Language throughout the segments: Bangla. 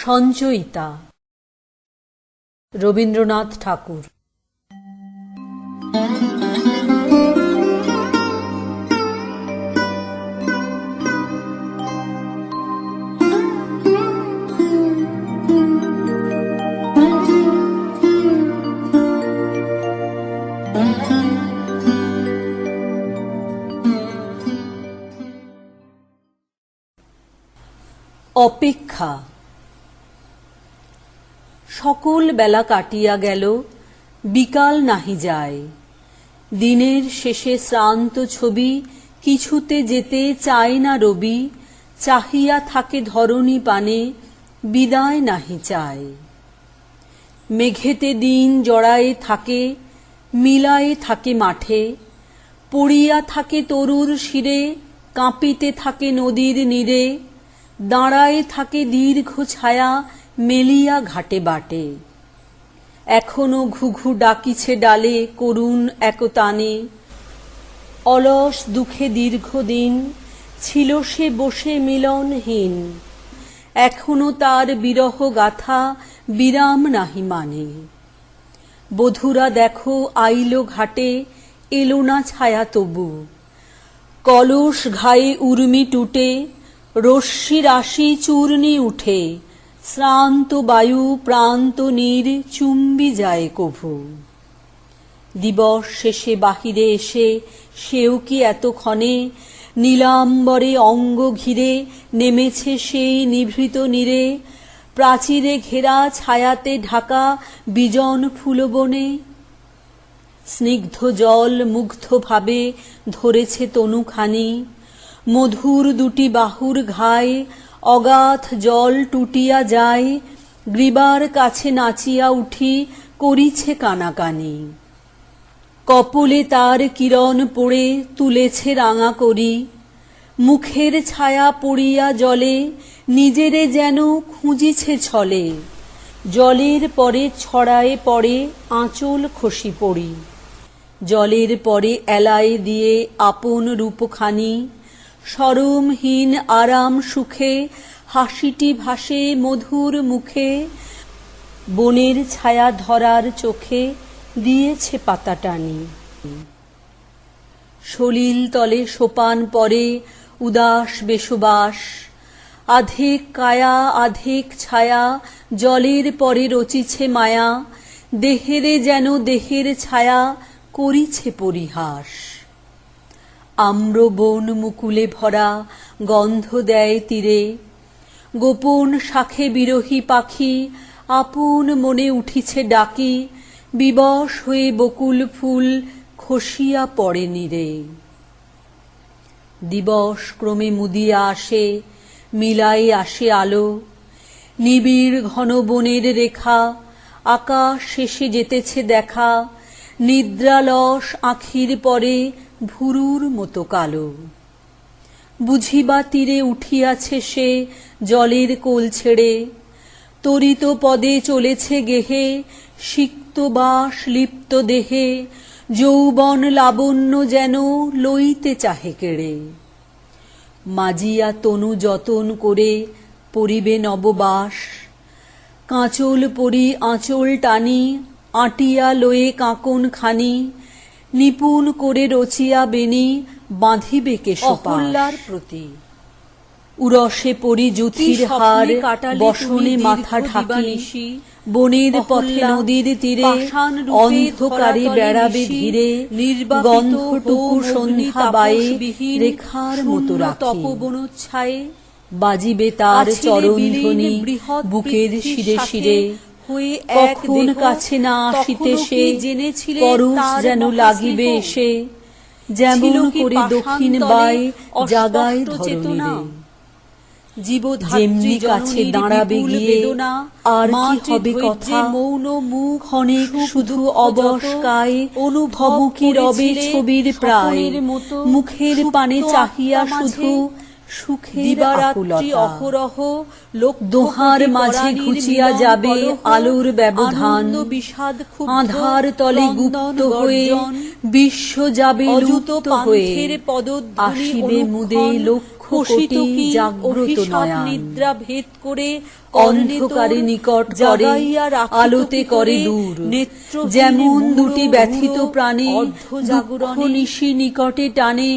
সঞ্চয়িতা রবীন্দ্রনাথ ঠাকুর। অপেক্ষা। সকল বেলা কাটিয়া গেল, বিকাল নাহি যায়। দিনের শেষে শ্রান্ত ছবি কিছুতে যেতে চায় না রবি, চাহিয়া থাকে ধরণী পানে, বিদায় নাহি চায়। মেঘেতে দিন জড়ায়ে থাকে, মিলায়ে থাকে মাঠে, পড়িয়া থাকে তরুর শিরে, কাঁপিতে থাকে নদীর নীরে, দাঁড়ায়ে থাকে দীর্ঘ ছায়া মেলিয়া ঘাটে বাটে। এখনো ঘুঘু ডাকিছে ডালে করুণ একতানে, অলস দুঃখে দীর্ঘদিন ছিল সে বসে মিলনহীন। এখনো তার বিরহ গাথা বিরাম নাহি মানে। বধুরা দেখো আইলো ঘাটে, এলো না ছায়া তবু। কলস ঘায়ে উর্মি টুটে, রশ্মি রাশি চূর্ণি উঠে, শ্রান্ত বায়ু প্রান্ত নীর চুম্বি যায় কভু। দিবস শেষে বাহিরে এসে সেও কি এতক্ষণে, নীলাম্বরে অঙ্গ ঘিরে নেমেছে সেই নিভৃত নীরে, প্রাচীরে ঘেরা ছায়াতে ঢাকা বিজন ফুলবনে। স্নিগ্ধ জল মুগ্ধ ভাবে ধরেছে তনুখানি, মধুর দুটি বাহুর ঘায় অগাধ জল টুটিয়া যায়। গ্রীবার কাছে নাচিয়া উঠি করিছে কানাকানি, কপলে তার কিরণ পড়ে তুলেছে রাঙা করি। মুখের ছায়া পড়িয়া জলে, নিজেরে যেন খুঁজিছে ছলে। জলের পরে ছড়ায়ে পড়ে আঁচল খসি পড়ি, জলের পরে এলায়ে দিয়ে আপন রূপখানি। শরমহীন আরাম সুখে হাসিটি ভাসে মধুর মুখে, বনের ছায়া ধরার চোখে দিয়েছে পাতা টানি। সলিল তলে সোপান পরে উদাস বেশবাস, আধেক কায়া আধেক ছায়া জলের পরে রচিছে মায়া। দেহেরে যেন দেহের ছায়া করিছে পরিহাস। আম্র বন মুকুলে ভরা গন্ধ দেয় তীরে, গোপন শাখে বিরহী পাখি আপন মনে উঠিছে ডাকি। বিবশ হয়ে বকুল ফুল খসিয়া পড়ে নীরে। দিবস ক্রমে মুদিয়া আসে, মিলায়ে আসে আলো। নিবিড় ঘন বনের রেখা আকাশ শেষে যেতেছে দেখা। নিদ্রালস আঁখির পরে ভুরুর মতো কালো। বুঝিবা তীরে উঠিয়াছে সে জলের কোল ছেড়ে, তরিত পদে চলেছে গেহে, সিক্ত বাস লিপ্ত দেহে। যৌবন লাবণ্য যেন লইতে চাহে কেড়ে। মাজিয়া তনু যতন করে পরিবে নববাস, কাঁচল পরি আঁচল টানি আটিয়া লয়ে কাঁকন খানি। নিপুণ করে রচিয়া বেনি বাঁধিবে কেশপাশ প্রতি। উরসে পরি জ্যোতির হার বসনে মাথা ঢাকি। বনের পথে নদীর তীরে অন্ধকারে বেড়াবে ধীরে। গন্ধটুকু সন্ধ্যা বায়ে রেখার মতো তপবনোচ্ছায়ে। বাজিবে তার চরণধ্বনি বুকের শিরে শিরে। কখন কাছে না আসিতে সে পরশ যেন লাগিবে এসে। যেমন করে দক্ষিণ বাই জাগায় ধরণীরে, যেমনি কাছে দাঁড়াবে গিয়ে আর কি হবে কথা, মৌন মুখ অনেক শুধু অবশ কায়, থমকি রবে ছবির প্রায়, মুখের পানে চাহিয়া শুধু সুখের আকুলতা, অহরহ লোক দোহার মাঝে ঘুচিয়া যাবে আলোর ব্যবধান, আধার তলে গুপ্ত হয়ে বিশ্ব যাবে লুপ্ত হয়ে, আসিবে মুদে লক্ষ কোটি জাগ্রত নয়ন, নিদ্রা ভেদ করে অন্ধকারে নিকট করে আলোতে করে দূর, যেমন দুটি ব্যথিত প্রাণে দুঃখ নিশি নিকটে টানে,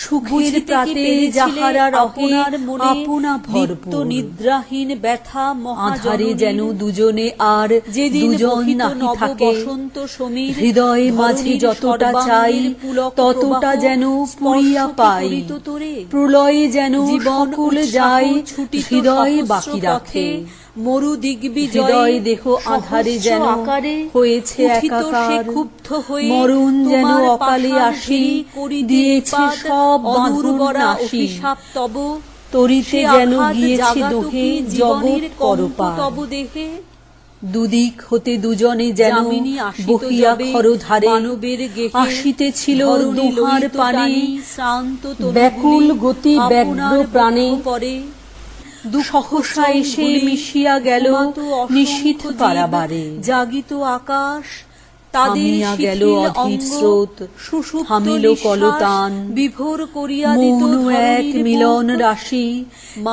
সুখের প্রাতে যাহারা আপনার মনে আপনা ভরপুর, নিদ্রাহীন ব্যথা আধারে যেন দুজনে আর দুজন নাহি থাকে, বসন্ত সমীর হৃদয়ে মাঝে যতটা চাই ততটা যেন পুরিয়া পাই, প্রলয়ে যেন সকল যায় হৃদয় বাকি রাখে, মরু দিগ্বিজয় দেহ আধারে যেন হয়েছে একাকার, ক্ষুব্ধ হয়ে মরণ যেন অকালে আসি দিয়েছে সব বাঁধন অভিশাপ তব, তরিতে যেন গিয়েছে দোহে জগৎ পরপার, তব দেহে দুদিক হতে দুজনে যেন বহিয়া খরধারে আসিতেছিল দোহার পানে, শ্রান্ত ব্যাকুল গতি ব্যগ্র প্রাণে, পরে সহসা এসে মিশিয়া গেল নিশীথ কারাবারে, জাগিত আকাশ তাদের গেল অধীর স্রোত, হামিল কলতান বিভোর করিয়া দিত এক মিলন রাশি,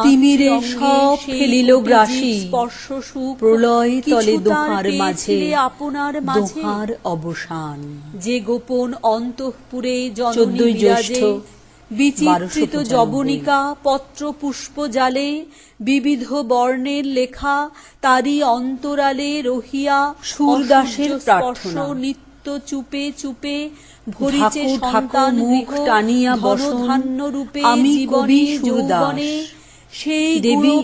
তিমিরে সব ফেলিল গ্রাসী, স্পর্শ সুখ প্রলয় তলে দোহার মাঝে আপনার দোহার অবসান, যে গোপন অন্তঃপুরে জননী বিরাজে, বিচিত্রিত যবনিকা পত্র পুষ্প জালে, বিবিধ বর্ণের লেখা তারি অন্তরালে রহিয়া, সুরদাসের প্রার্থনা নিত্য চুপে চুপে ভরিছে সন্তান মুখ টানিয়া বসধান্য রূপে, আমি কবি যৌবনে সেই দেবী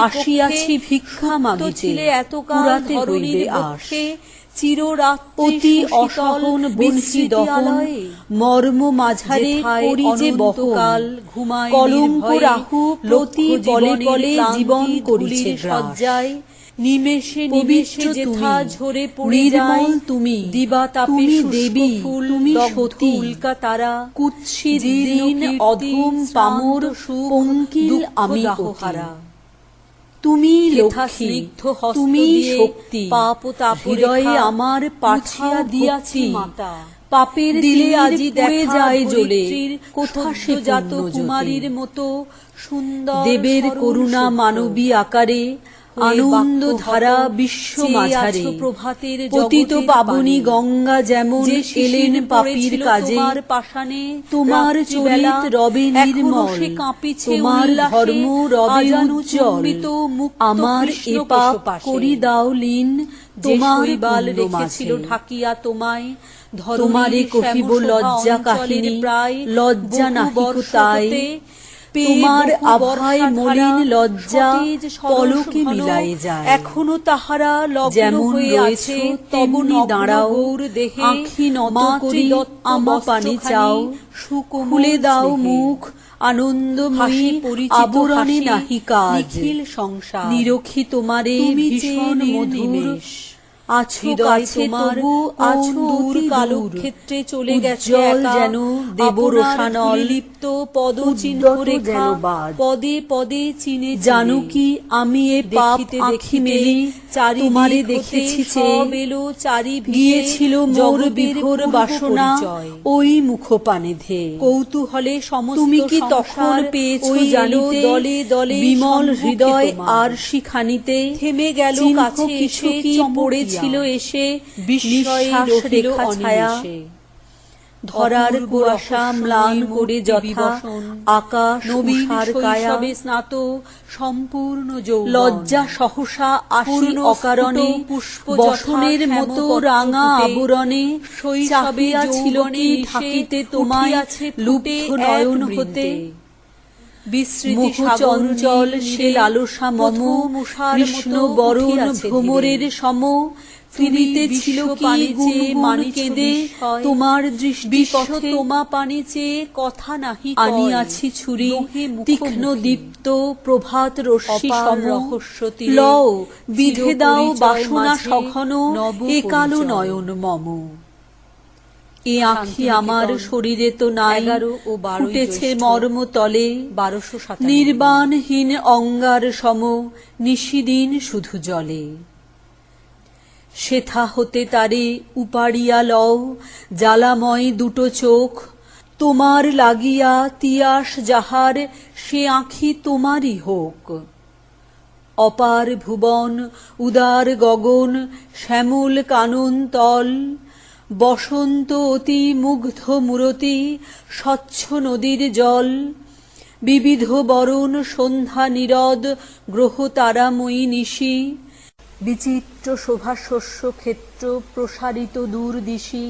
আসিয়াছি ভিক্ষা মাগিতে, এতকাল ধরণীর বক্ষে চিররাত্রি অসহন বংশী দহন, মর্ম মাঝারে করি যে বহকাল ঘুমায় কলঙ্ক রাহু লতি বলে বলে জীবন করিছে সজ্জায়, নিমেষে নিমেষে যেথা ঝরে পড়ে যায় তুমি, দিবা তাপে দেবী তুমি সতী, উল্কা তারা কুৎসিত দিন অধম পামর পঙ্কিল আমি হারা, তুমি লক্ষ্মী তুমি শক্তি, পাপ তাপ হৃদয়ে আমার পাঠিয়া দিয়াছি মাতা, পাপের দিলে আজি পড়ে যায় জ্বলে, কোথা সে জাত কুমারীর মতো সুন্দর দেবের করুণা মানবী আকারে, আনন্দ ধারা বিশ্ব মাঝারে প্রভাতের পতিত পাবনী গঙ্গা যেমন এলেন পাপীর কাজে, পাষাণে তোমার চলিত রবে নির্মল, তোমার ধর্ম রবে উজ্জ্বল, আমার এ পাপ করি দাও লীন, তোমার বাল রেখেছিল ঢাকিয়া তোমায়, তোমারে কহিব লজ্জা কাহিনী প্রায় লজ্জা নাহিক তাই, তোমার আভায় মলিন লজ্জা পলকে মিলাই যায়, এখনো তাহারা যেমন রয়েছে তেমনি দাঁড়াও, আঁখি নত করি আমা পানি চাও, খুলে দাও মুখ আনন্দময়ী আবরণে নাহি কাজ, সংসার নিরখি তোমারে ভীষণ মধুমেষ, আছো কাছে তবু আছো দূর কালক্ষেত্রে চলে গেছে যেন দেবরসানল, লিপ্ত পদচিহ্ন রেখা পদে পদে চিনে, জানো কি আমি এ পাপ আঁখি মেলি তোমারে দেখেছি চেয়ে, চারি গিয়েছিল মোর বিভোর বাসনা ওই মুখপানে ধে, কৌতূহলে সমস্ত তুমি কি তখন পেয়েছো জানিতে, দলে দলে বিমল হৃদয় আর শিখানিতে, থেমে গেল কাছে কিছু কি পড়েছিল এসে বিশ্বাস রেখা ছায়া, ধরার কুয়াশা ম্লান করে যথা আকাশ নবীর কায়াবে স্নাত সম্পূর্ণ যৌবন, লজ্জা সহসা আসি অকারণে বসনের মতো রাঙা আবরণে, চাপিয়া ছিল কি ঢাকিতে তোমায় লুপ্ত নয়ন হতে, বিস্মৃতি চঞ্চল সে লালসা মম কৃষ্ণ বরণ ভ্রমরের সম, ফিরিতেছিল কি গুনগুন কেঁদে তোমার দৃষ্টিপথে তোমা পানে চেয়ে কথা নাহি আনিয়াছি ছুরি তীক্ষ্ণ দীপ্ত প্রভাত রশ্মি সম লও বিধে দাও বাসনা সঘন এ কালো নয়ন মম। এ আঁখি আমার শরীরে তো নাই ফুটেছে মর্ম তলে নির্বাণহীন অঙ্গার সম নিশিদিন শুধু জলে। সেথা হতে তারে উপাড়িয়া লও জ্বালাময় দুটো চোখ তোমার লাগিয়া তিয়াস যাহার সে আঁখি তোমারই হোক। অপার ভুবন উদার গগন শ্যামল কানন তল বসন্ত অতি মুগ্ধ মূরতি স্বচ্ছ নদীর জল বিবিধ বরণ সন্ধ্যা নীরদ গ্রহ তারাময়ী নিশি বিচিত্র শোভা শস্য ক্ষেত্র প্রসারিত দূর দিশি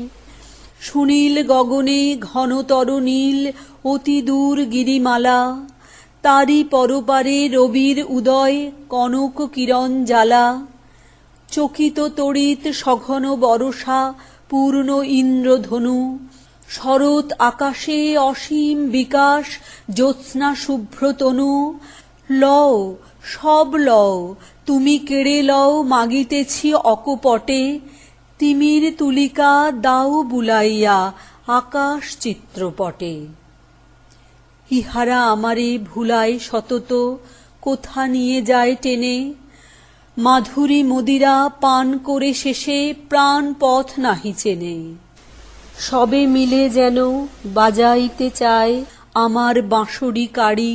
সুনীল গগনে ঘনতর নীল অতি দূর গিরিমালা তারি পরপারে রবির উদয় কনক কিরণ জ্বালা চকিত তড়িৎ সঘন বরষা পূর্ণ ইন্দ্রধনু শরৎ আকাশে অসীম বিকাশ জ্যোৎস্না শুভ্রতনু লও সব লও তুমি কেড়ে লও মাগিতেছি অকপটে তিমির তুলিকা দাও বুলাইয়া আকাশ চিত্রপটে। ইহারা আমারে ভুলায় সতত কোথা নিয়ে যায় টেনে মাধুরী মদিরা পান করে শেষে প্রাণ পথ নাহি চেনে। সবে মিলে যেন বাজাইতে চায় আমার বাঁশরি কাড়ি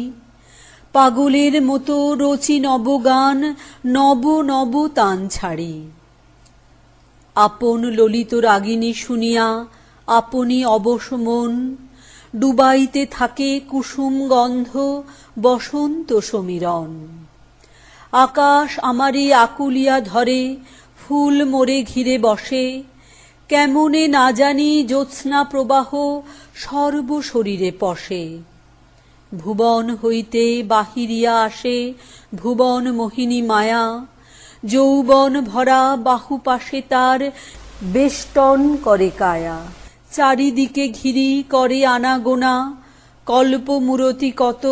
পাগলের মতো রচি নবগান নব নব তান ছাড়ি। আপন ললিত রাগিনী শুনিয়া আপনি অবশ মন ডুবাইতে থাকে কুসুম গন্ধ বসন্ত সমীরণ। আকাশ আমারে আকুলিয়া ধরে ফুল মোরে ঘিরে বসে কেমনে না জানি জ্যোৎস্না প্রবাহ সর্ব শরীরে পশে। ভুবন হইতে বাহিরিয়া আসে ভুবন মোহিনী মায়া যৌবন ভরা বাহু পাশে তার বেষ্টন করে কায়া। চারিদিকে ঘিরি করে আনাগোনা কল্প মূরতি কত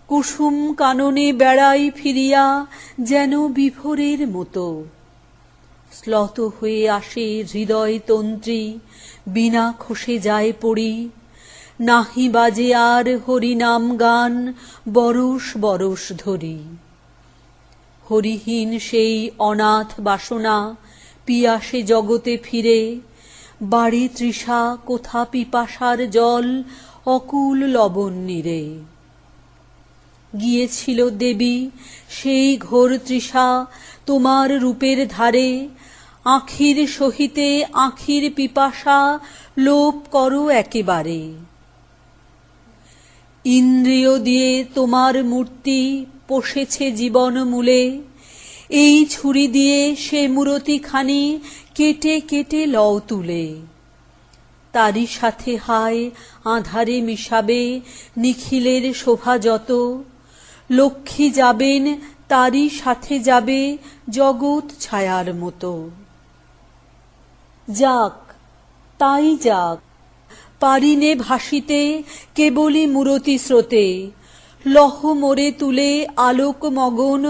কুসুম কাননে বেড়াই ফিরিয়া যেন বিভোরের মতো। শ্লথ হয়ে আসে হৃদয় তন্ত্রী বিনা খসে যায় পড়ি নাহি বাজে আর হরিনাম গান বরষ বরষ ধরি। হরিহীন সেই অনাথ বাসনা পিয়াসে জগতে ফিরে বাড়ি তৃষা কোথা পিপাসার জল অকুল লবণ নীরে। গিয়েছিল দেবী সেই ঘোর তৃষা তোমার রূপের ধারে আখির সহিতে আখির পিপাসা লোপ করো একেবারে। ইন্দ্রিয় দিয়ে তোমার মূর্তি পোষেছে জীবন মূলে এই ছুরি দিয়ে সে মূরতি খানি কেটে কেটে লও তুলে। তারই সাথে হায় আঁধারে মিশাবে নিখিলের শোভা যত লক্ষ্মী যাবেন তারই সাথে যাবে জগৎ ছায়ার মতো। যাক তাই যাক পারিনে ভাসিতে কেবলই মূরতি স্রোতে লহ মোরে তুলে আলোক মগন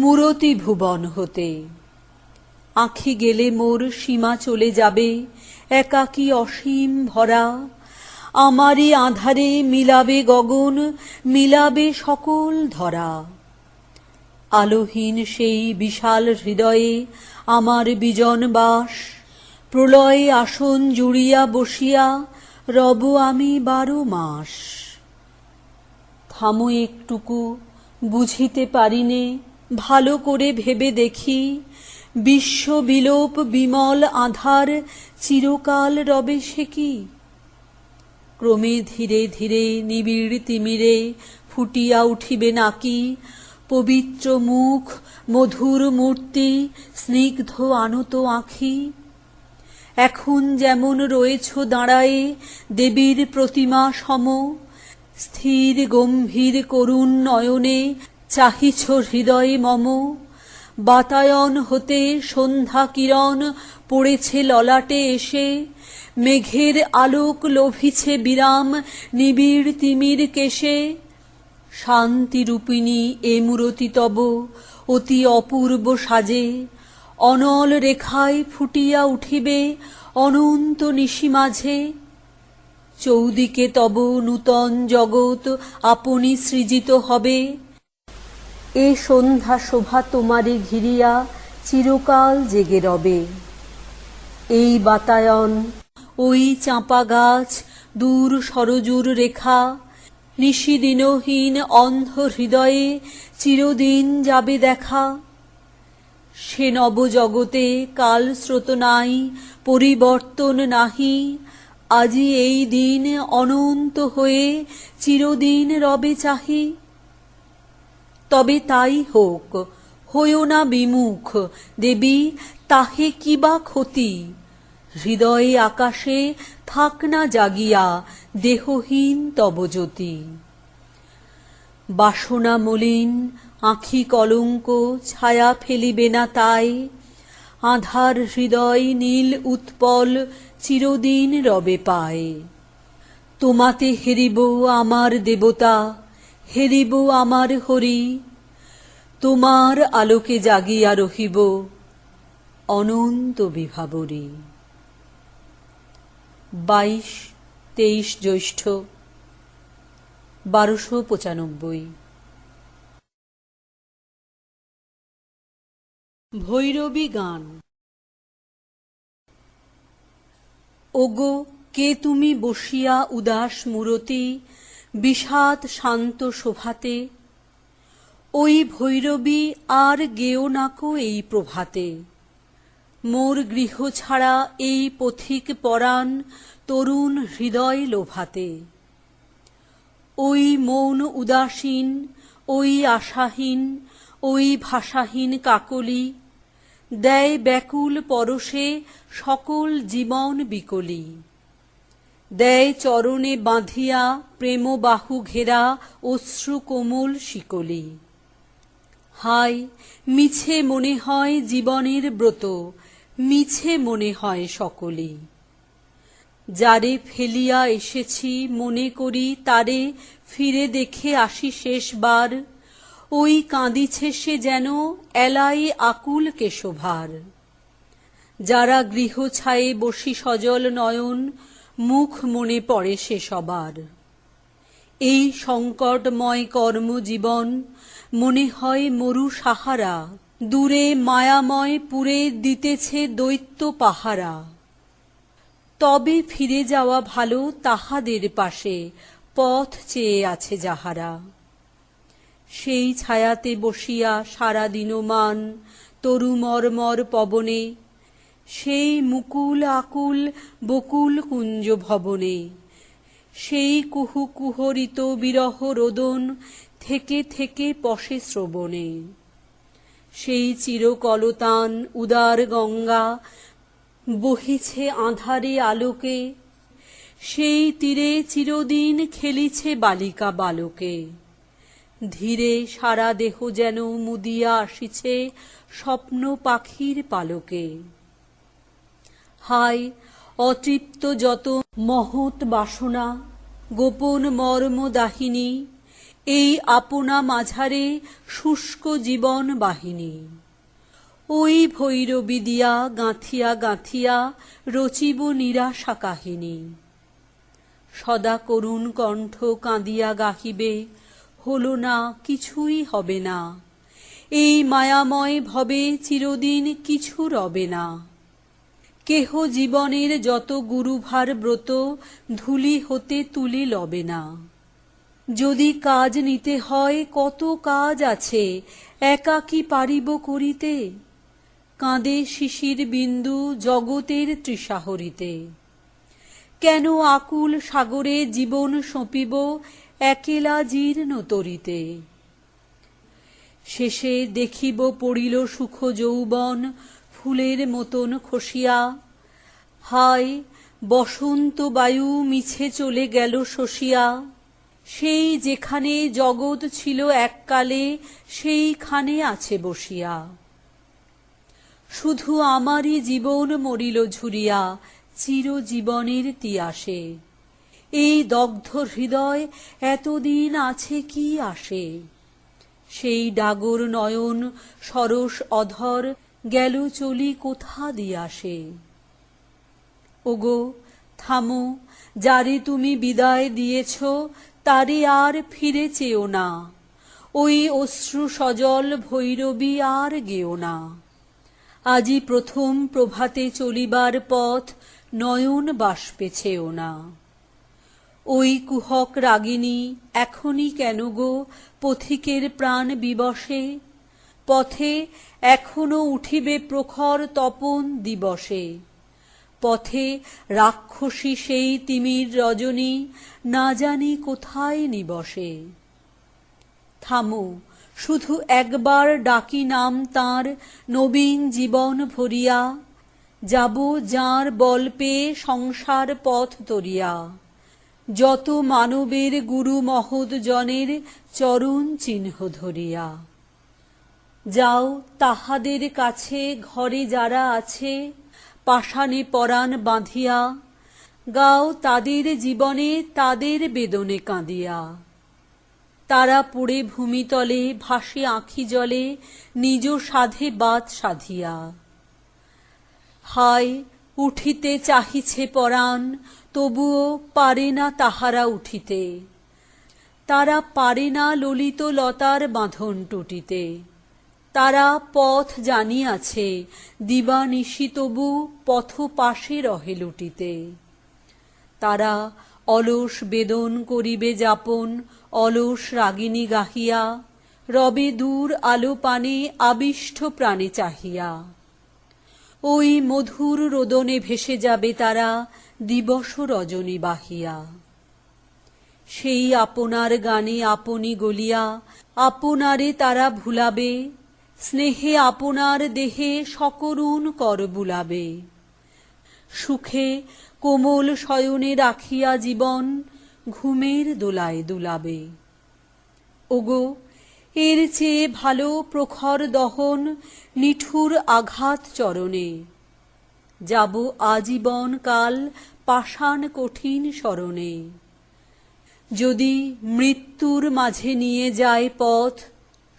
মূরতি ভুবন হতে। আঁখি গেলে মোর সীমা চলে যাবে একাকী অসীম ভরা আমারই আঁধারে মিলাবে গগন মিলাবে সকল ধরা। আলোহীন সেই বিশাল হৃদয়ে আমার বিজন বাস প্রলয়ে আসন জুড়িয়া বসিয়া রব আমি 12 মাস। থামো একটুকু বুঝিতে পারিনে ভালো করে ভেবে দেখি বিশ্ব বিলোপ বিমল আধার চিরকাল রবে সে কি। ক্রমে ধীরে ধীরে নিবিড় তিমিরে ফুটিয়া উঠিবে নাকি পবিত্র মুখ মধুর মূর্তি স্নিগ্ধ আনত আঁখি। এখন যেমন রয়েছ দাঁড়ায়ে দেবীর প্রতিমা সম স্থির গম্ভীর করুণ নয়নে চাহিছ হৃদয়ে মম বাতায়ন হতে সন্ধ্যা কিরণ পড়েছে ললাটে এসে, মেঘের আলোক লোভিছে বিরাম নিবিড় তিমির কেশে। শান্তিরূপিণী এ মূরতি তব অতি অপূর্ব সাজে, অনল রেখায় ফুটিয়া উঠিবে অনন্ত নিশি মাঝে। চৌদিকে তব নূতন জগৎ আপনি সৃজিত হবে, এ সন্ধ্যা শোভা তোমারে ঘিরিয়া চিরকাল জেগে রবে। এই বাতায়ন, ওই চাঁপা গাছ, দূর সরজুর রেখা, নিশিদিনহীন অন্ধ হৃদয়ে চিরদিন যাবে দেখা। সে নবজগতে কাল স্রোত নাই, পরিবর্তন নাহি, আজি এই দিন অনন্ত হয়ে চিরদিন রবে চাহি। তবে তাই হোক, হইও না বিমুখ দেবী, তাহে কি বা ক্ষতি। হৃদয়ে আকাশে থাক না জাগিয়া দেহহীন তব জ্যোতি। বাসনা মলিন আঁখি কলঙ্ক ছায়া ফেলিবে না তাই, আঁধার হৃদয় নীল উৎপল চিরদিন রবে পায়। তোমাতে হেরিব আমার দেবতা, হেরিব আমার হরি, তোমার আলোকে জাগিয়া রহিব অনন্ত বিভাবরী। 22-23 জ্যৈষ্ঠ 1295। ভৈরবী গান। ওগো কে তুমি বসিয়া উদাস মূরতি, বিষাদ শান্ত শোভাতে, ওই ভৈরবী আর গেও নাকো এই প্রভাতে। মোর গৃহ ছাড়া এই পথিক পরাণ তরুণ হৃদয় লোভাতে। ওই মৌন উদাসীন, ওই আশাহীন, ওই ভাষাহীন কাকলি, দেয় ব্যাকুল পরশে সকল জীবন বিকলি। দেয় চরণে বাঁধিয়া প্রেম বাহু ঘেরা অশ্রু কোমল শিকলি। হায় মিছে মনে হয় জীবনের ব্রত, মিছে মনে হয় সকলি। যারে ফেলিয়া এসেছি মনে করি তারে ফিরে দেখে আসি শেষবার, ওই কাঁদিছে সে যেন এলায়ে আকুল কেশভার। যারা গৃহ ছায়ে বসি সজল নয়ন, মুখ মনে পড়ে সে সবার। এই সংকটময় কর্মজীবন মনে হয় মরু সাহারা, দূরে মায়াময় পুরে দিতেছে দৈত্য পাহারা। তবে ফিরে যাওয়া ভালো তাহাদের পাশে, পথ চেয়ে আছে যাহারা। সেই ছায়াতে বসিয়া সারা দিনমান তরু মর্মর পবনে, সেই মুকুল আকুল বকুল কুঞ্জ ভবনে, সেই কুহু কুহরিত বিরহ রোদন থেকে থেকে পশে শ্রবণে। সেই চিরকলতান উদার গঙ্গা বহিছে আঁধারে আলোকে, সেই তীরে চিরদিন খেলিছে বালিকা বালকে। ধীরে সারা দেহ যেন মুদিয়া আসিছে স্বপ্ন পাখির পালকে। হায় অতৃপ্ত যত মহৎ বাসনা, গোপন মর্ম দাহিনী, এই আপনা মাঝারে শুষ্ক জীবন বাহিনী। ওই ভৈরবী দিয়া গাঁথিয়া গাঁথিয়া রচিব নিরাশা কাহিনী। সদা করুণ কণ্ঠ কাঁদিয়া গাহিবে, হলো না কিছুই হবে না, এই মায়াময় ভবে চিরদিন কিছু রবে না। কেহ জীবনের যত গুরুভার ব্রত ধূলি হতে তুলি লবে না। যদি কাজ নিতে হয় কত কাজ আছে, একা কি পারিব করিতে। কাঁদে শিশির বিন্দু জগতের তৃষাহরিতে। কেন আকুল সাগরে জীবন সঁপিব একেলা জীর্ণ তরিতে। শেষে দেখিব পড়িল সুখ যৌবন ফুলের মতন খসিয়া। হায় বসন্ত বায়ু মিছে চলে গেল শশিয়া। সেই যেখানে জগৎ ছিল এককালে সেইখানে আছে বসিয়া। শুধু আমারই জীবন মরিল ঝুরিয়া চিরজীবনের তিয়াসে। এই দগ্ধ হৃদয় এতদিন আছে কি আসে? সেই ডাগর নয়ন সরস অধর গেল চলি কোথা দিয়াসে। ওগো থামো, যারে তুমি বিদায় দিয়েছ তারে আর ফিরে চেও না। ওই অশ্রু সজল ভৈরবী আর গেও না। আজি প্রথম প্রভাতে চলিবার পথ নয়ন বাষ্পে ছেও না। ওই কুহক রাগিনী এখনই কেন গো পথিকের প্রাণ বিবশে? পথে এখনো উঠিবে প্রখর তপন দিবসে। পথে রাক্ষসী সেই তিমির রজনী না জানি কোথায় নিবসে। থামো, শুধু একবার ডাকি নাম তাঁর নবীন জীবন ভরিয়া, যাব যাঁর বল পেয়ে সংসার পথ তরিয়া। যত মানবের গুরু মহৎ জনের চরণ চিহ্ন ধরিয়া। যাও তাহাদের কাছে ঘরে যারা আছে, পাষাণে পরাণ বাঁধিয়া। গাও তাদের জীবনে তাদের বেদনে কাঁদিয়া। তারা পড়ে ভূমিতলে ভাসে আঁখি জলে নিজ সাধে বাত সাধিয়া। হায় উঠিতে চাহিছে পরাণ, তবুও পারে না তাহারা উঠিতে। তারা পারে না ললিত লতার বাঁধন টুটিতে। তারা পথ জানিয়াছে দিবানিশি, তবু পথ পাশে রহে লুটিতে। তারা অলস বেদন করিবে যাপন অলস রাগিনী গাহিয়া, রবে দূর আলো পানে আবিষ্ট প্রাণে চাহিয়া। ওই মধুর রোদনে ভেসে যাবে তারা দিবস রজনী বাহিয়া। সেই আপনার গানে আপনি গলিয়া আপনারে তারা ভুলাবে। স্নেহে আপনার দেহে সকরুণ কর বুলাবে। সুখে কোমল শয়নে রাখিয়া জীবন ঘুমের দোলায় দুলাবে। ওগো এর চেয়ে ভালো প্রখর দহন নিঠুর আঘাত চরণে। যাব আজীবন কাল পাষাণ কঠিন শরণে। যদি মৃত্যুর মাঝে নিয়ে যায় পথ,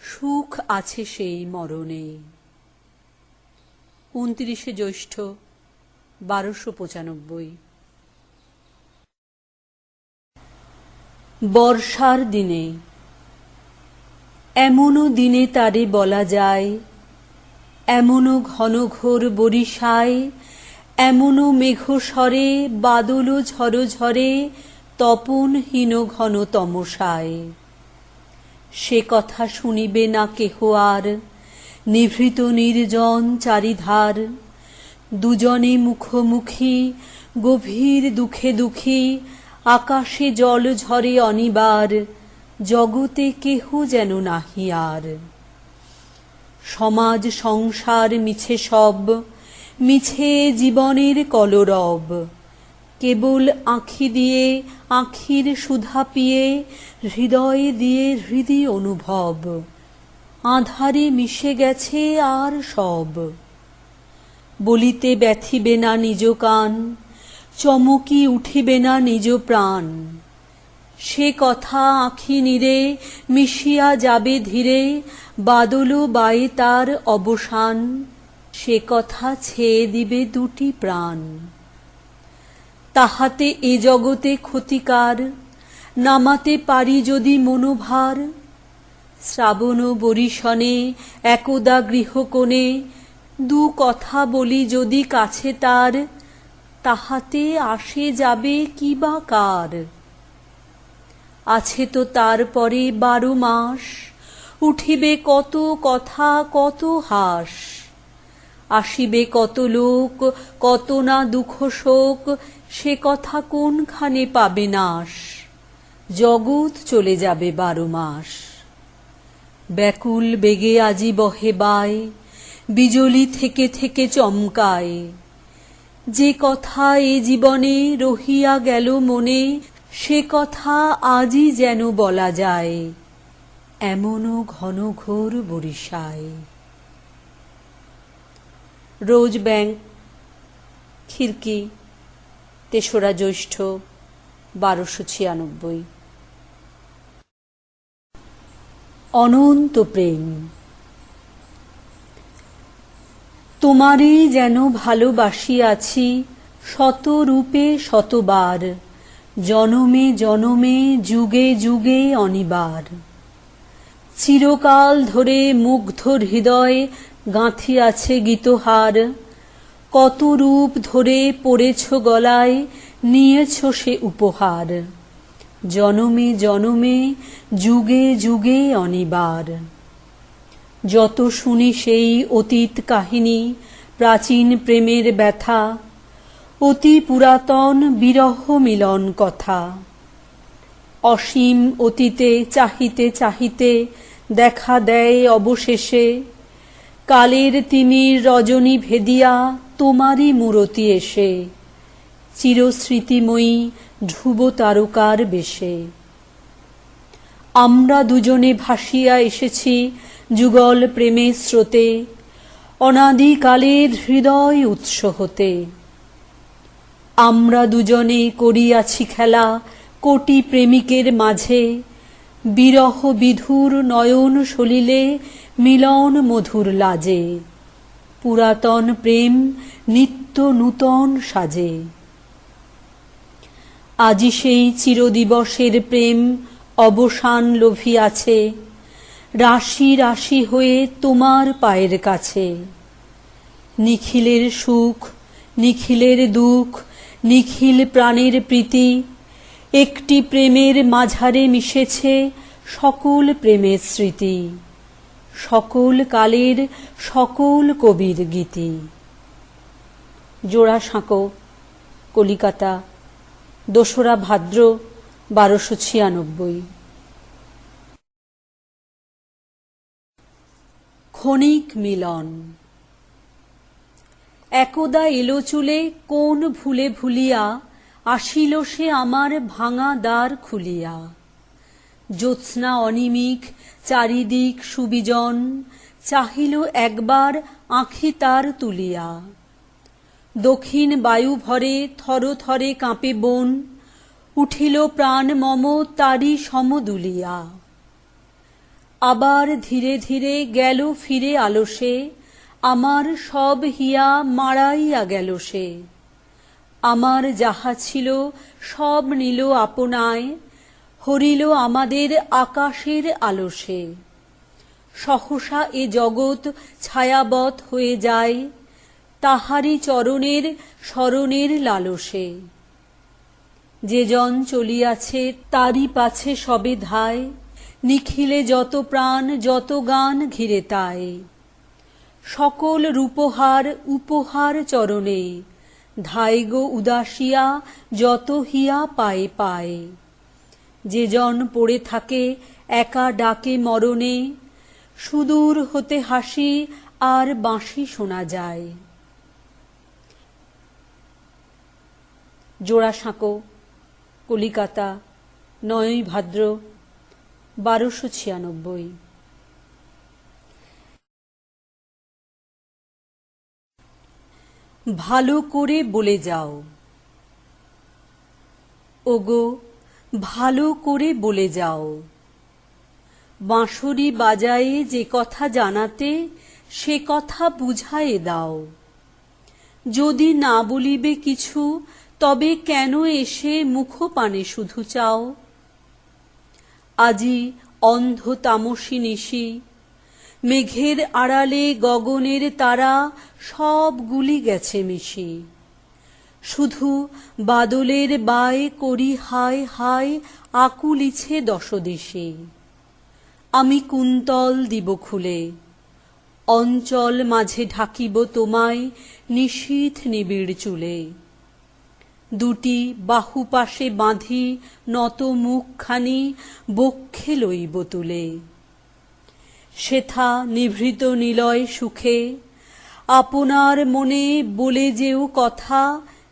সুখ আছে সেই মরণে। 29 জ্যৈষ্ঠ 1295। বর্ষার দিনে। এমনও দিনে তারে বলা যায়, এমনও ঘন ঘোর বরিশায়, এমনও মেঘস্বরে বাদল ঝড় ঝরে তপনহীন ঘন তমসায়। সে কথা শুনিবে না কেহ আর, নিভৃত নির্জন চারিধার। দুজনে মুখোমুখি গভীর দুঃখে দুঃখী, আকাশে জল ঝরে অনিবার, জগতে কেহ যেন নাহি আর। সমাজ সংসার মিছে সব, মিছে জীবনের কলরব। কেবল আঁখি দিয়ে আঁখির সুধা পিয়ে, হৃদয়ে দিয়ে হৃদি অনুভব। আঁধারে মিশে গেছে আর সব। বলিতে ব্যথিবে না নিজ কান, চমকি উঠিবে না নিজ প্রাণ। সে কথা আঁখি নীরে মিশিয়া যাবে ধীরে, বাদল বায়ে তার অবসান। সে কথা ছেয়ে দিবে দুটি প্রাণ। তাহাতে এ জগতে ক্ষতিকার, নামাতে পারি যদি মনোভার। শ্রাবণ বরিশনে একদা গৃহকোণে, দু কথা বলি যদি কাছে তার, তাহাতে আসে যাবে কি বা কার। আছে তো তারপরে 12 মাস, উঠিবে কত কথা কত হাস। আসিবে কত লোক কত না দুঃখ শোক, সে কথা কোনখানে পাবে নাশ। জগৎ চলে যাবে 12 মাস। ব্যাকুল বেগে আজি বহে বায়, বিজলি থেকে থেকে চমকায়। যে কথা এ জীবনে রহিয়া গেল মনে, সে কথা আজই যেন বলা যায়, এমনও ঘন ঘোর বরিশায়। রোজ ব্যাংক, খিড়কি, ৩রা জ্যৈষ্ঠ ১২৯৬। অনন্ত প্রেম। তোমারই যেন ভালোবাসিয়াছি শত রূপে শতবার, জনমে জনমে যুগে যুগে অনিবার। চিরকাল ধরে মুগ্ধ হৃদয় গাঁথিয়াছে গীতহার, কত রূপ ধরে পড়েছ গলায়, নিয়েছ সে উপহার। জনমে জনমে যুগে যুগে অনিবার। যত শুনি সেই অতীত কাহিনী, প্রাচীন প্রেমের ব্যথা, অতি পুরাতন বিরহ মিলন কথা। অসীম অতীতে চাহিতে চাহিতে দেখা দেয় অবশেষে, কালের তিমির রজনী ভেদিয়া তোমারই মূরতি এসে, চিরস্মৃতিময়ী ধ্রুব তারকার বেশে। আমরা দুজনে ভাসিয়া এসেছি যুগল প্রেমের স্রোতে, অনাদিকালের হৃদয় উৎস হতে। আমরা দুজনে করিয়াছি খেলা কোটি প্রেমিকের মাঝে, বিরহ বিধুর নয়ন সলিলে মিলন মধুর লাজে। পুরাতন প্রেম নিত্য নূতন সাজে। আজি সেই চিরদিবসের প্রেম অবসান লোভিয়াছে, রাশি রাশি হয়ে তোমার পায়ের কাছে। নিখিলের সুখ, নিখিলের দুঃখ, নিখিল প্রাণের প্রীতি, একটি প্রেমের মাঝারে মিশেছে সকল প্রেমের স্মৃতি, সকল কালের সকল কবির গীতি। জোড়াসাঁকো, কলিকাতা, ২রা ভাদ্র ১২৯৬। ক্ষণিক মিলন। একদা এলো চুলে কোন ভুলে ভুলিয়া, আসিল সে আমার ভাঙা দ্বার খুলিয়া। জ্যোৎস্না অনিমিক, চারিদিক সুবিজন, চাহিল একবার আঁখি তার তুলিয়া। দক্ষিণ বায়ু ভরে থরে থরে কাঁপে বন, উঠিল প্রাণ মম তারি সম দুলিয়া। আবার ধীরে ধীরে গেল ফিরে আলসে, আমার সব হিয়া মাড়াইয়া গেল সে। আমার যাহা ছিল সব নিল আপনায়, হরিল আমাদের আকাশের আলসে। সহসা এ জগৎ ছায়াবৎ হয়ে যায়, তাহারি চরণের স্মরণের লালসে। যে জন চলিয়াছে তারি পাছে সবে ধায়, নিখিলে যত প্রাণ যত গান ঘিরে তাই। সকল রূপহার উপহার চরণে, ধায় গো উদাসিয়া যত হিয়া পায়ে পায়ে। যে জন পড়ে থাকে একা ডাকে মরণে, সুদূর হতে হাসি আর বাঁশি শোনা যায়। জোড়াসাঁকো, কলিকাতা, ৯ই ভাদ্র ১২৯৬। ভালো করে বলে যাও। ওগো, ভালো করে বলে যাও। বাঁশরি বাজায়ে যে কথা জানাতে, সে কথা বুঝায়ে দাও। যদি না বলিবে কিছু, তবে কেন এসে মুখপানে শুধু চাও। আজি অন্ধ তামসী নিশি, মেঘের আড়ালে গগনের তারা সবগুলি গেছে মিশি। শুধু বাদলের বায় করি হায় হায় আকুলিছে দশদিশে। আমি কুন্তল দিব খুলে, অঞ্চল মাঝে ঢাকিব তোমায় নিশীথ নিবিড় চুলে। দুটি বাহু পাশে বাঁধি নত মুখখানি বক্ষে লইব তুলে। সেথা নিভৃত নিলয় সুখে, আপনার মনে বলে যেও কথা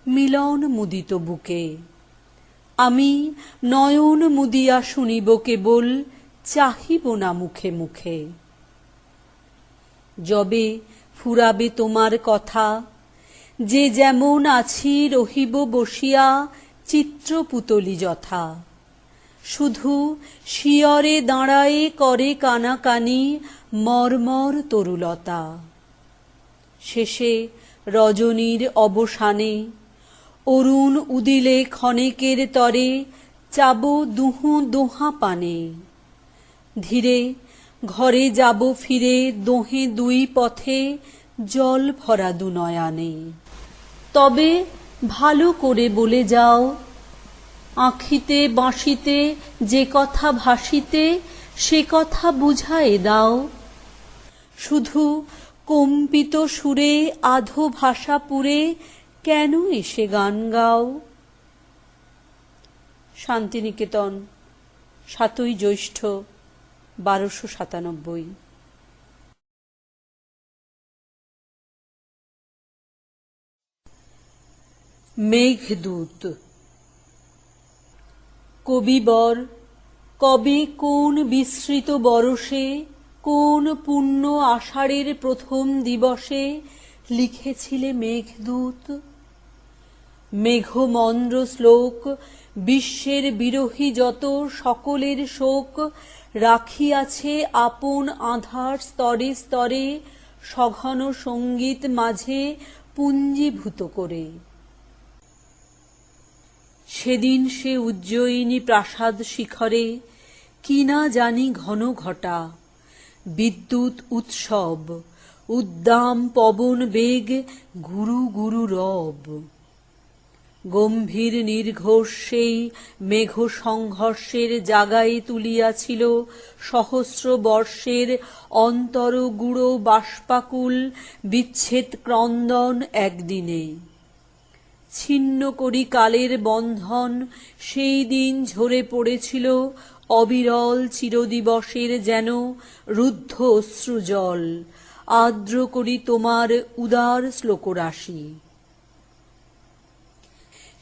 মিলন মুদিত বুকে। আমি নয়ন মুদিয়া শুনিব কেবল, চাহিব না মুখে মুখে। যবে ফুরাবে তোমার কথা, যে যেমন আছি রহিব বসিয়া চিত্রপুতলি যথা। শুধু শিয়রে দাঁড়ায়ে করে কানাকানি মর্মর তরুলতা। শেষে রজনীর অবসানে অরুণ উদিলে ক্ষণেকের তরে চাব দুহু দোহা পানে। ধীরে ঘরে যাব ফিরে দোহে দুই পথে জল ভরা দুনয়ানে। তবে ভালো করে বলে যাও, আঁখিতে বাঁশিতে যে কথা ভাসিতে সে কথা বুঝায়ে দাও। শুধু কম্পিত সুরে আধো ভাষা পুরে কেন এসে গান গাও। শান্তিনিকেতন, ৭ই জ্যৈষ্ঠ ১২৯৭। মেঘদূত। কবিবর কবে কোন বিস্মৃত বরষে, কোন পুণ্য আষাঢ়ের প্রথম দিবসে লিখেছিলে মেঘদূত? মেঘমন্দ্র শ্লোক বিশ্বের বিরোহী যত সকলের শোক রাখিয়াছে আপন আধার স্তরে স্তরে সঘন সঙ্গীত মাঝে পুঞ্জীভূত করে। সেদিন সে উজ্জয়িনী প্রাসাদ শিখরে কি না জানি ঘন ঘটা, বিদ্যুৎ উৎসব, উদ্দাম পবন বেগ, গুরু গুরু রব। গম্ভীর নির্ঘোষ সেই মেঘ সংঘর্ষের জাগায় তুলিয়াছিল সহস্র বর্ষের অন্তর গুড়ো বাষ্পাকুল বিচ্ছেদ ক্রন্দন একদিনে। ছিন্ন করি কালের বন্ধন সেই দিন ঝরে পড়েছিল অবিরল চিরদিবসের যেন রুদ্ধ অশ্রুজল, আর্দ্র করি তোমার উদার শ্লোকরাশি।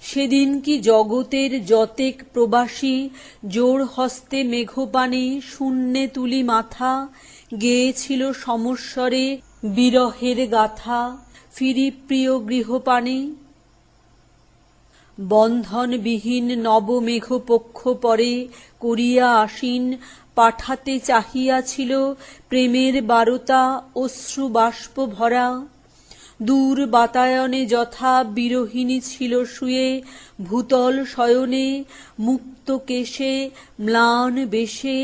সেদিন কি জগতের যতেক প্রবাসী জোর হস্তে মেঘপানে শূন্যে তুলি মাথা গেয়েছিল সমস্বরে বিরহের গাথা, ফিরি প্রিয় গৃহপানে। বন্ধনবিহীন নবমেঘ পক্ষ পরে করিয়া আসীন পাঠাতে চাহিয়াছিল প্রেমের বারতা অশ্রু বাষ্প ভরা। দূর বাতায়নে যথা বিরহিণী ছিল শুয়ে ভূতল শয়নে, মুক্ত কেশে ম্লান বেশে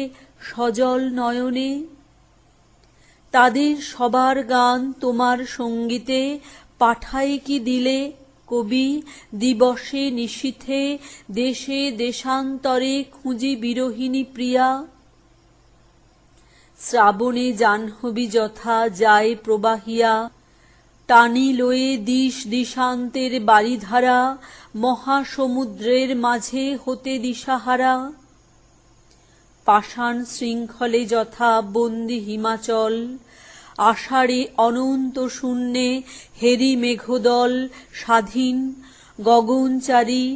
সজল নয়নে। তাদের সবার গান তোমার সঙ্গীতে পাঠাই কি দিলে কবি দিবসে নিশীথে দেশে দেশান্তরে খুঁজি বিরহিণী প্রিয়া। শ্রাবণে জাহ্নবী যথা যায় প্রবাহিয়া, টানি লয়ে দিশ দিশান্তের বারিধারা মহাসমুদ্রের মাঝে হতে দিশাহারা। পাষাণ শৃঙ্খলে যথা বন্দী হিমাচল, আষাঢ়ে অনন্ত শূন্যে হেরি মেঘদল স্বাধীন গগনচারী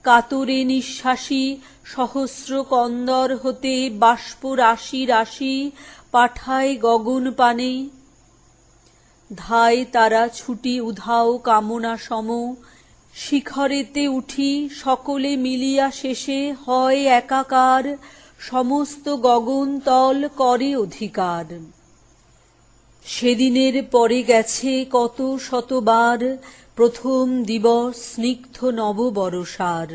কাতরে নিঃশ্বাসী সহস্র কন্দর হতে বাষ্প রাশি রাশি পাঠায় গগন পানে। ধায় তারা ছুটি উধাও কামনা সম, শিখরেতে উঠি সকলে মিলিয়া শেষে হয় একাকার, সমস্ত গগনতল করে অধিকার। সেদিনের পরে গেছে কত শতবার প্রথম দিবস স্নিগ্ধ নববর্ষার।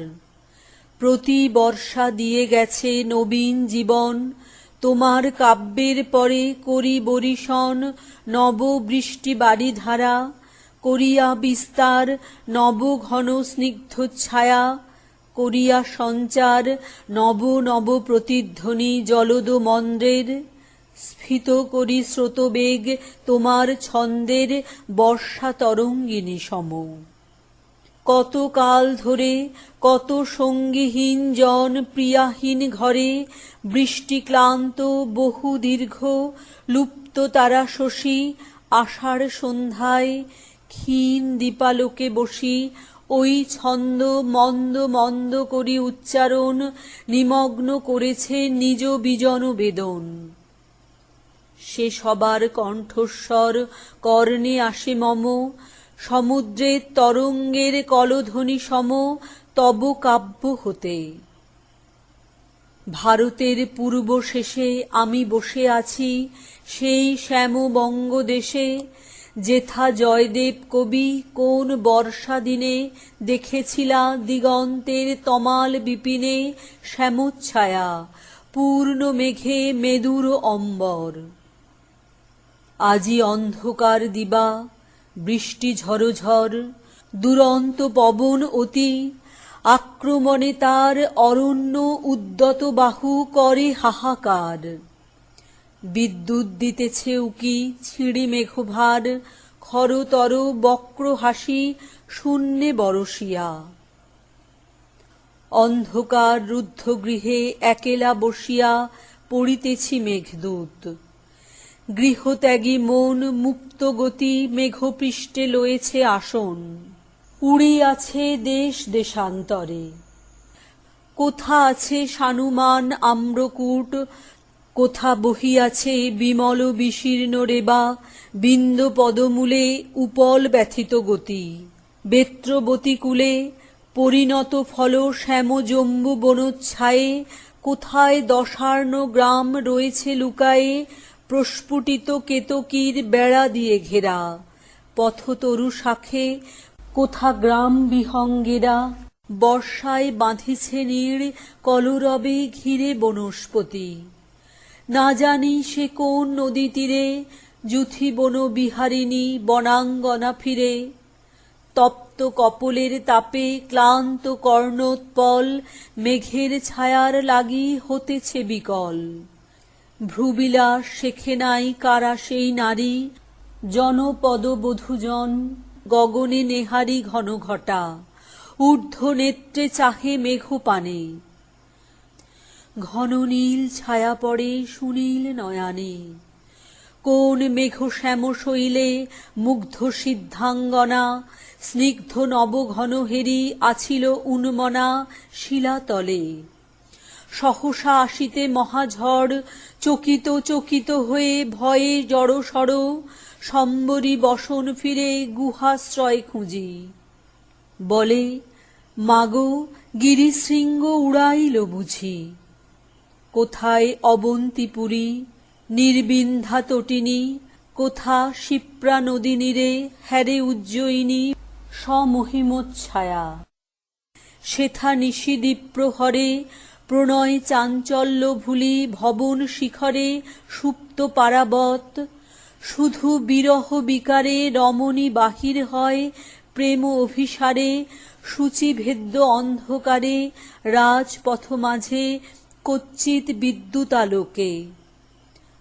প্রতি বর্ষা দিয়ে গেছে নবীন জীবন, তোমার কাব্যের পরে করি বরিশন নব বৃষ্টি বারিধারা, করিয়া বিস্তার নব ঘন স্নিগ্ধ ছায়া, করিয়া সঞ্চার নব নব প্রতিধ্বনি জলদ মন্দ্রের। স্ফীত করি স্রোতবেগ তোমার ছন্দের বর্ষা তরঙ্গিনী সম। কত কাল ধরে কত সঙ্গীহীন জন প্রিয়াহীন ঘরে বৃষ্টি ক্লান্ত বহু দীর্ঘ লুপ্ত তারা শশী আষাঢ় সন্ধ্যায় ক্ষীণ দীপালোকে বসি ওই ছন্দ মন্দ মন্দ করি উচ্চারণ নিমগ্ন করেছে নিজ বিজন বেদন। সে সবার কণ্ঠস্বর কর্ণে আসে মম, সমুদ্রের তরঙ্গের কলধ্বনি সম তব কাব্য হতে। ভারতের পূর্ব শেষে আমি বসে আছি সেই শ্যামবঙ্গ দেশে, যেথা জয়দেব কবি কোন বর্ষা দিনে দেখেছিলা দিগন্তের তমাল বিপিনে শ্যামচ্ছায়া পূর্ণ মেঘে মেদুর অম্বর। আজি অন্ধকার দিবা, বৃষ্টি ঝড়ঝড়, দুরন্ত পবন অতি, আক্রমণে তার অরণ্য উদ্যত বাহু করে হাহাকার। বিদ্যুৎ দিতেছে উকি ছিঁড়ি মেঘভার, খরতর বক্র হাসি শূন্যে বরসিয়া। অন্ধকার রুদ্ধ গৃহে একেলা বসিয়া পড়িতেছি মেঘদূত। গৃহত্যাগী মন মুক্ত গতি মেঘপৃষ্ঠে লয়েছে আসন, উড়িয়াছে দেশ দেশান্তরে। কোথা আছে সানুমান আম্রকূট, কোথা বহিয়াছে বিমল বিশীর্ণ রেবা, বিন্দ পদমূলে উপল ব্যথিত গতি। বেত্রবতী কূলে পরিণত ফল শ্যাম জম্বু বনোচ্ছায়ে, কোথায় দশার্ণ গ্রাম রয়েছে লুকায়ে, প্রস্ফুটিত কেতকীর বেড়া দিয়ে ঘেরা। পথতরু শাখে কোথা গ্রাম বিহঙ্গেরা, বর্ষায় বাঁধিছে নীড় কলরবে ঘিরে বনস্পতি। না জানি সে কোন নদী তীরে, যুথি বন বিহারিণী বনাঙ্গনা ফিরে। তপ্ত কপলের তাপে ক্লান্ত কর্ণোৎপল, মেঘের ছায়ার লাগি হতেছে বিকল। ভ্রুবিলাস শেখে নাই কারা সেই নারী, জনপদবধূজন গগনে নেহারি ঘন ঘটা, ঊর্ধ্ব নেত্রে চাহে মেঘপানে। ঘন নীল ছায়া পড়ে সুনীল নয়ানে, কোন মেঘ শ্যাম শৈলে মুগ্ধ সিদ্ধাঙ্গনা, স্নিগ্ধ নবঘন হেরি আছিল উন্মনা শিলাতলে। সহসা আসিতে মহাঝড়, চকিত চকিত হয়ে ভয়ে জড়সড়, সম্বরী বসন ফিরে গুহাশ্রয় খুঁজি। বলে, মাগো গিরিশৃঙ্গ উড়াইল বুঝি। কোথায় অবন্তিপুরী নির্বিন্ধা তটিনী, কোথা শিপ্রা নদী নীরে হ্যারে উজ্জয়িনী সমহিমোচ্ছায়া। সেথা নিশিদীপ প্রহরে প্রণয় চাঞ্চল্য ভুলি ভবন শিখরে সুপ্ত পারাবত। শুধু বিরহ বিকারে রমণী বাহির হয় প্রেম অভিসারে, সূচিভেদ্য অন্ধকারে রাজপথ মাঝে কচ্চিৎ বিদ্যুতালোকে।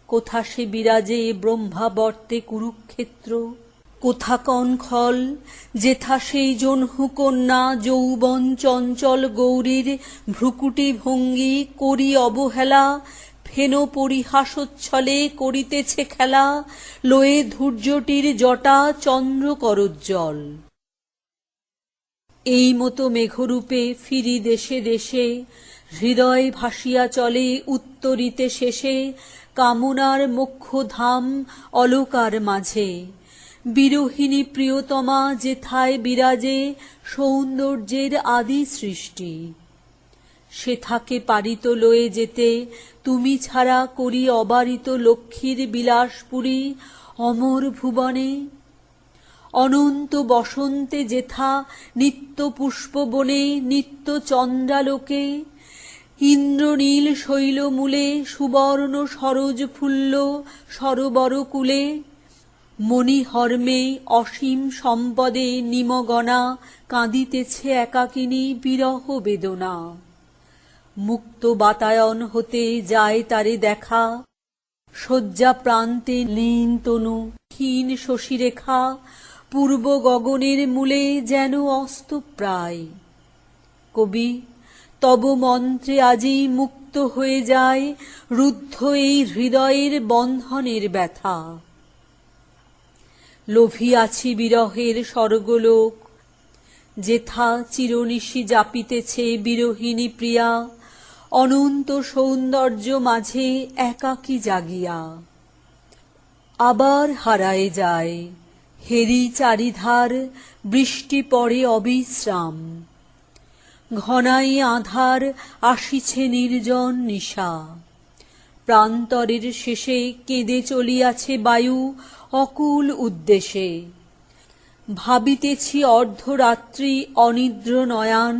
কোথা সে বিরাজে ব্রহ্মাবর্তে কুরুক্ষেত্র, কোথা কনখল যেথা সেই জহ্নু কন্যা যৌবন চঞ্চল গৌরীর ভ্রুকুটি ভঙ্গি করি অবহেলা, ফেন পরিহাসোচ্ছলে করিতেছে খেলা, লয়ে ধূর্যটির জটা চন্দ্র করোজ্জ্বল। এই মতো মেঘরূপে ফিরি দেশে দেশে, হৃদয় ভাসিয়া চলে উত্তরিতে শেষে কামনার মোক্ষধাম অলোকার মাঝে। বিরহিণী প্রিয়তমা যেথায় বিরাজে সৌন্দর্যের আদি সৃষ্টি, সেথাকে পারিত লয়ে যেতে তুমি ছাড়া করি অবারিত লক্ষ্মীর বিলাসপুরী অমর ভুবনে। অনন্ত বসন্তে যেথা নিত্য পুষ্পবনে নিত্য চন্দ্রালোকে, ইন্দ্রনীল শৈলমূলে সুবর্ণ সরোজ ফুল্ল সরোবর কূলে। মণিহর্মে অসীম সম্পদে নিমগণা কাঁদিতেছে একাকিনী বিরহ বেদনা। মুক্ত বাতায়ন হতে যায় তারে দেখা, শয্যা প্রান্তে লীন তনু ক্ষীণ শশীরেখা, পূর্ব গগনের মূলে যেন অস্ত প্রায়। কবি, তব মন্ত্রে আজি মুক্ত হয়ে যায় রুদ্ধ এই হৃদয়ের বন্ধনের ব্যথা। লোভিয়াছি বিরহের স্বর্গলোক, যেথা চিরনিশি জাপিতেছে বিরহিণী প্রিয়া, অনন্ত সৌন্দর্য মাঝে একাকী জাগিয়া। আবার হারায়ে যায়, হেরি চারিধার, বৃষ্টি পড়ে অবিশ্রাম। ঘনাই আঁধার, আসিছে নির্জন নিশা। প্রান্তরের শেষে কেঁদে চলিয়াছে বায়ু অকুল উদ্দেশে। ভাবিতেছি অর্ধরাত্রি অনিদ্র নয়ান,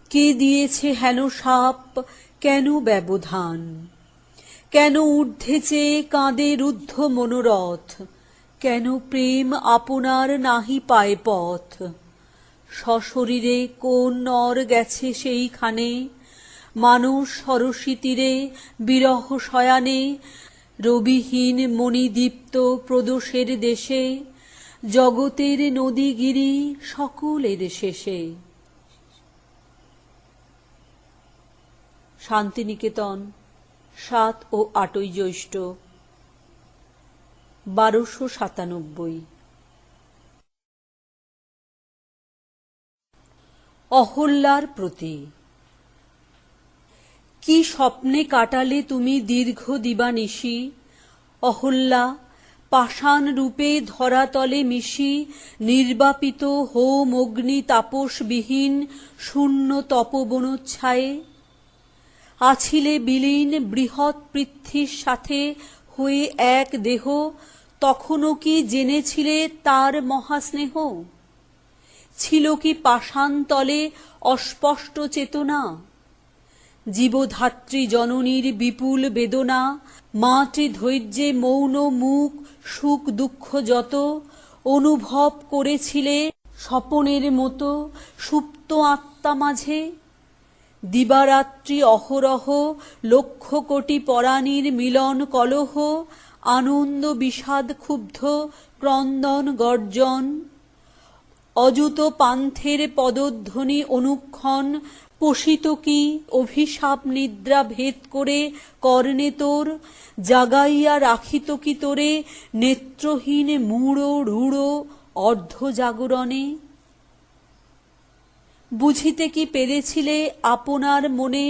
কে দিয়েছে হেন শাপ, কেন ব্যবধান? কেন ঊর্ধ্বে চেয়ে কাঁদে রুদ্ধ মনোরথ? কেন প্রেম আপনার নাহি পায় পথ? সশরীরে কোন নর গেছে সেইখানে, মানস সরসী তীরে বিরহ শয়ানে, রবিহীন মণিদীপ্ত প্রদোষের দেশে, জগতের নদীগিরি সকলের শেষে। শান্তিনিকেতন, ৭ ও ৮ই জ্যৈষ্ঠ ১২৯৭। অহল্যার প্রতি। কি স্বপ্নে কাটালে তুমি দীর্ঘ দিবানিশি, অহল্যা? পাষাণ রূপে ধরাতলে মিশি, নির্বাপিত হোম অগ্নি তাপসবিহীন শূন্য তপবনোচ্ছায়ে। আছিলে বিলীন বৃহৎ পৃথ্বীর সাথে হয়ে এক দেহ, তখনও কি জেনেছিলে তার মহাস্নেহ? ছিল কি পাষাণতলে অস্পষ্ট চেতনা? জীবধাত্রী জননীর বিপুল বেদনা, মাতৃধৈর্যে মৌন মুখ সুখ দুঃখ যত অনুভব করেছিলে স্বপনের মতো সুপ্ত আত্মা মাঝে। দিবারাত্রি অহরহ লক্ষ কোটি পরাণীর মিলন কলহ, আনন্দ বিষাদ ক্ষুব্ধ ক্রন্দন গর্জন। অযুত পান্থের পদধ্বনি অনুক্ষণ, পোষিত কি অভিশাপ নিদ্রা ভেদ করে কর্ণে তোর? জাগাইয়া রাখিত কি তোরে নেত্রহীন মূঢ় রূঢ় অর্ধ জাগরণে? বুঝিতে কি পেরেছিলে আপনার মনে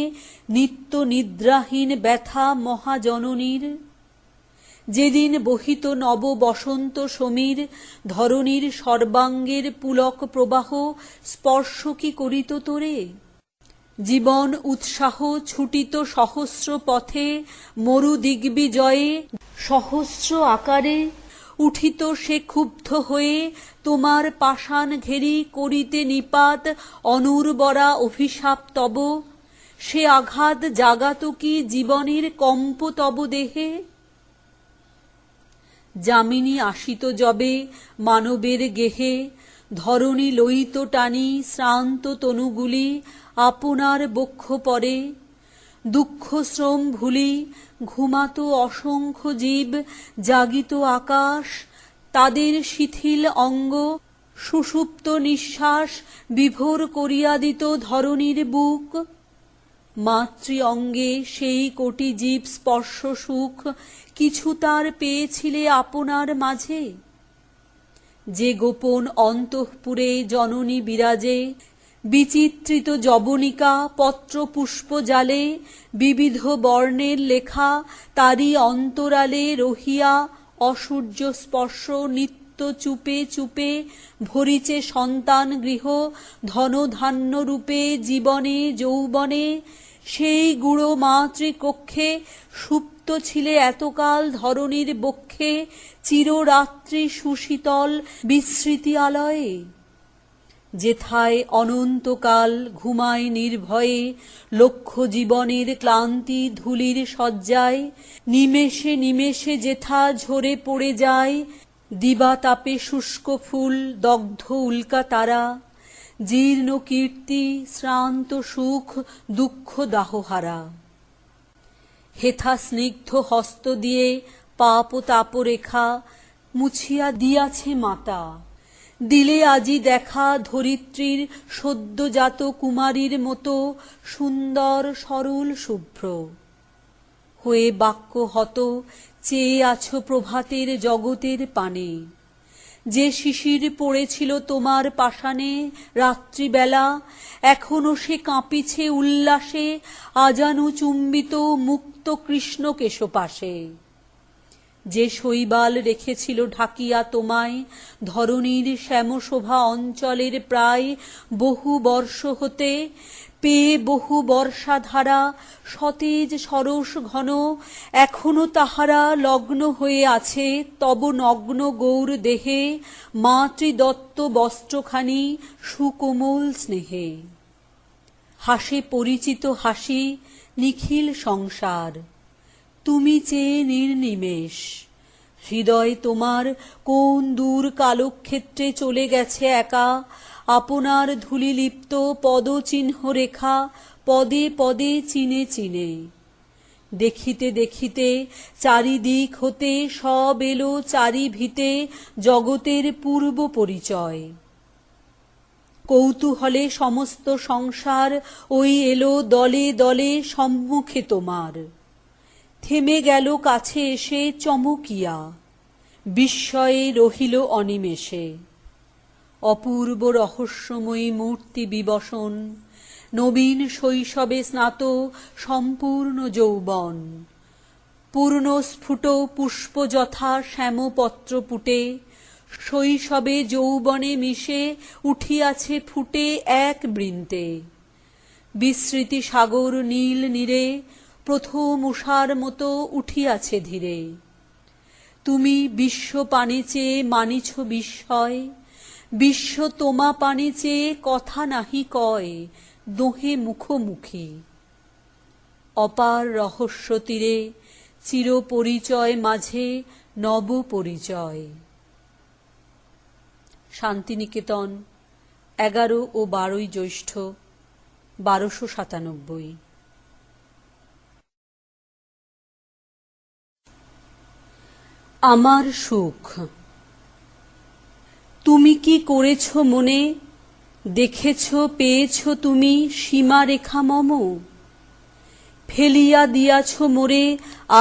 নিত্য নিদ্রাহীন ব্যথা মহাজননীর? যেদিন বহিত নব বসন্ত সমীর, ধরণীর সর্বাঙ্গের পুলক প্রবাহ স্পর্শ কি করিত তোরে? জীবন উৎসাহ ছুটিত সহস্র পথে, মরু দিগ্বিজয়ে সহস্র আকারে। উঠিত সে ক্ষুব্ধ হয়ে তোমার পাষাণ ঘেরি, করিতে নিপাত অনুর্বরা অভিশাপ তব। সে আঘাত জাগাত কি জীবনের কম্প তব দেহে? যামিনী আসিত যবে মানবের গেহে, ধরণী লইত টানি শ্রান্ত তনুগুলি আপনার বক্ষ পরে। দুঃখ শ্রম ভুলি ঘুমাতো অসংখ্য জীব, জাগিত আকাশ তাদের শিথিল অঙ্গ, সুষুপ্ত নিঃশ্বাস বিভোর করিয়া দিত ধরণীর বুক। মাতৃ অঙ্গে সেই কোটি জীব স্পর্শ সুখ কিছু তার পেয়েছিলে আপনার মাঝে? যে গোপন অন্তঃপুরে জননী বিরাজে, বিচিত্রিত যবনিকা পত্র পুষ্প জালে, বিবিধ বর্ণের লেখা তারই অন্তরালে রহিয়া অসূর্য স্পর্শ নিত্য চুপে চুপে ভরিছে সন্তান গৃহ ধনধান্য রূপে জীবনে যৌবনে। সেই গুড়ো মাতৃকক্ষে সুপ্ত ছিলে এতকাল ধরণীর বক্ষে, চিররাত্রি সুশীতল বিস্মৃতি আলয়ে। যেথায় অনন্তকাল ঘুমায় নির্ভয়ে লক্ষ জীবনের ক্লান্তি ধূলির শয্যায়, নিমেষে নিমেষে যেথা ঝরে পড়ে যায় দিবাতাপে শুষ্ক ফুল দগ্ধ উল্কা তারা। জীর্ণ কীর্তি শ্রান্ত সুখ দুঃখ দাহহারা। হেথা স্নিগ্ধ হস্ত দিয়ে পাপ তাপ রেখা মুছিয়া দিয়াছে মাতা। দিলে আজি দেখা ধরিত্রীর সদ্যজাত কুমারীর মতো সুন্দর সরল শুভ্র। হয়ে বাক্য হত চেয়ে আছো প্রভাতের জগতের পানে। যে শিশির পড়েছিল তোমার পাষাণে রাত্রিবেলা, এখনো সে কাঁপিছে উল্লাসে আজানু চুম্বিত মুক্ত কৃষ্ণ কেশপাশে। যে শৈবাল রেখেছিল ঢাকিয়া তোমায় ধরণীর শ্যামশোভা অঞ্চলের প্রায় বহু বর্ষ হতে, পেয়ে বহু বর্ষাধারা সতেজ সরস ঘন, এখনো তাহারা লগ্ন হয়ে আছে তব নগ্ন গৌর দেহে, মাতৃদত্ত বস্ত্রখানি সুকোমল স্নেহে। হাসে পরিচিত হাসি নিখিল সংসার, তুমি চেয়ে নির্নিমেষ। হৃদয় তোমার কোন দূর কালক্ষেত্রে চলে গেছে একা, আপনার ধূলিলিপ্ত পদচিহ্ন রেখা পদে পদে চিনে চিনে। দেখিতে দেখিতে চারিদিক হতে সব এলো চারি ভিতে জগতের পূর্ব পরিচয়। কৌতূহলে সমস্ত সংসার ওই এলো দলে দলে সম্মুখে তোমার। থেমে গেল কাছে এসে চমকিয়া, বিস্ময়ে রহিল অনিমেষে। অপূর্ব রহস্যময়ী মূর্তি বিবসন, নবীন শৈশবে স্নাত সম্পূর্ণ যৌবন। পূর্ণ স্ফুট পুষ্প যথা শ্যামপত্র পুটে, শৈশবে যৌবনে মিশে উঠিয়াছে ফুটে এক বৃন্তে। বিস্মৃতি সাগর নীল নীরে প্রথম উষার মতো উঠিয়াছে ধীরে। তুমি বিশ্ব পানে চেয়ে মানিছ বিস্ময়, বিশ্ব তোমা পানে চেয়ে কথা নাহি কয়, দোহে মুখোমুখি। অপার রহস্য তীরে চির পরিচয় মাঝে নব পরিচয়। শান্তিনিকেতন, 11 ও 12 জ্যৈষ্ঠ 1297। আমার সুখ। তুমি কি করেছ মনে, দেখেছ পেয়েছ তুমি সীমারেখা মম। ফেলিয়া দিয়াছ মোরে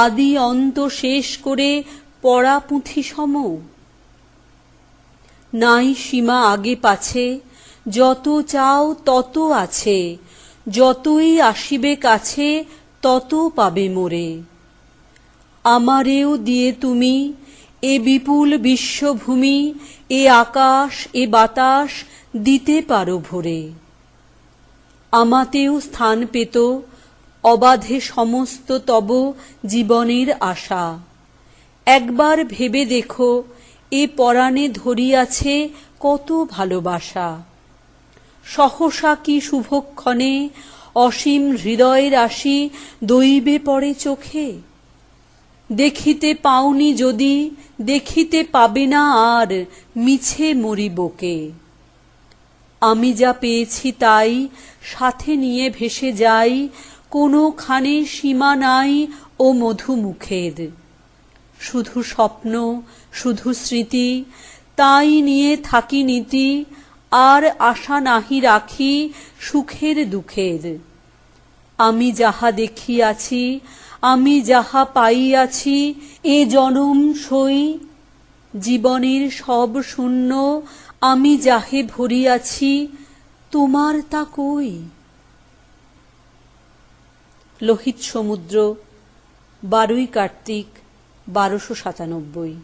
আদি অন্ত শেষ করে পড়া পুঁথি সম। নাই সীমা আগে পাছে, যত চাও তত আছে, যতই আসিবে কাছে তত পাবে মোরে। আমারেও দিয়ে তুমি এ বিপুল বিশ্বভূমি, এ আকাশ এ বাতাস দিতে পারো ভরে। আমাতেও স্থান পেত অবাধে সমস্ত তব জীবনের আশা। একবার ভেবে দেখো এ পরাণে ধরিয়াছে কত ভালোবাসা। সহসা কি শুভক্ষণে অসীম হৃদয় রাশি দৈবে পড়ে চোখে। দেখিতে পাওনি যদি, দেখিতে পাবে না আর, মিছে মরিবকে। আমি যা পেয়েছি তাই সাথে নিয়ে ভেসে যাই, কোনোখানে সীমা নাই ও মধুমুখের। শুধু স্বপ্ন শুধু স্মৃতি, তাই নিয়ে থাকি নীতি, আর আশা নাহি রাখি সুখের দুঃখের। আমি যাহা দেখিয়াছি, আমি যাহা পাইয়াছি, এ জনম সই জীবনের সব শূন্য, আমি যাহে ভরিয়াছি, তোমার তা কই। লোহিত সমুদ্র, 12 কার্তিক 1297।